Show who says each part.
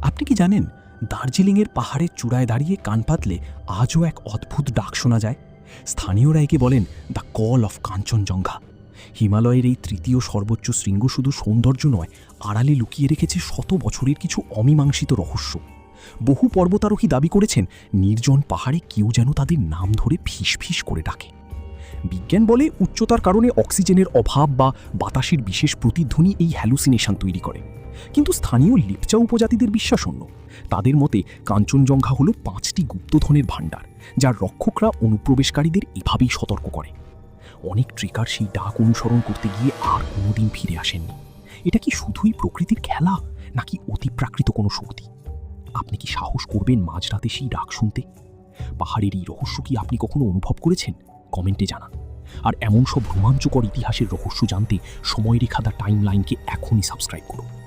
Speaker 1: আপনি কি জানেন, দার্জিলিংয়ের পাহাড়ের চূড়ায় দাঁড়িয়ে কান পাতলে আজও এক অদ্ভুত ডাক শোনা যায়। স্থানীয়রা একে বলেন দ্য কল অফ কাঞ্চনজঙ্ঘা। হিমালয়ের এই তৃতীয় সর্বোচ্চ শৃঙ্গ শুধু সৌন্দর্য নয়, আড়ালে লুকিয়ে রেখেছে শত বছরের কিছু অমীমাংসিত রহস্য। বহু পর্বতারোহী দাবি করেছেন নির্জন পাহাড়ে কেউ যেন তাদের নাম ধরে ফিস ফিস করে ডাকে। বিজ্ঞান বলে উচ্চতার কারণে অক্সিজেনের অভাব বা বাতাসের বিশেষ প্রতিধ্বনি এই হ্যালুসিনেশন তৈরি করে। কিন্তু স্থানীয় লিপচা উপজাতিদের বিশ্বাস অন্য। তাদের মতে কাঞ্চনজঙ্ঘা হল 5টি গুপ্তধনের ভাণ্ডার, যার রক্ষকরা অনুপ্রবেশকারীদের এভাবেই সতর্ক করে। অনেক ট্রেকার সেই ডাক অনুসরণ করতে গিয়ে আর কোনোদিন ফিরে আসেননি। এটা কি শুধুই প্রকৃতির খেলা, নাকি অতিপ্রাকৃত কোনো শক্তি? আপনি কি সাহস করবেন মাঝরাতে সেই ডাক শুনতে? পাহাড়ের এই রহস্য কি আপনি কখনো অনুভব করেছেন? কমেন্টে জানান। আর এমন সব রোমাঞ্চকর ইতিহাসের রহস্য জানতে সময়রেখা দ্য টাইমলাইনকে এখনই সাবস্ক্রাইব করুন।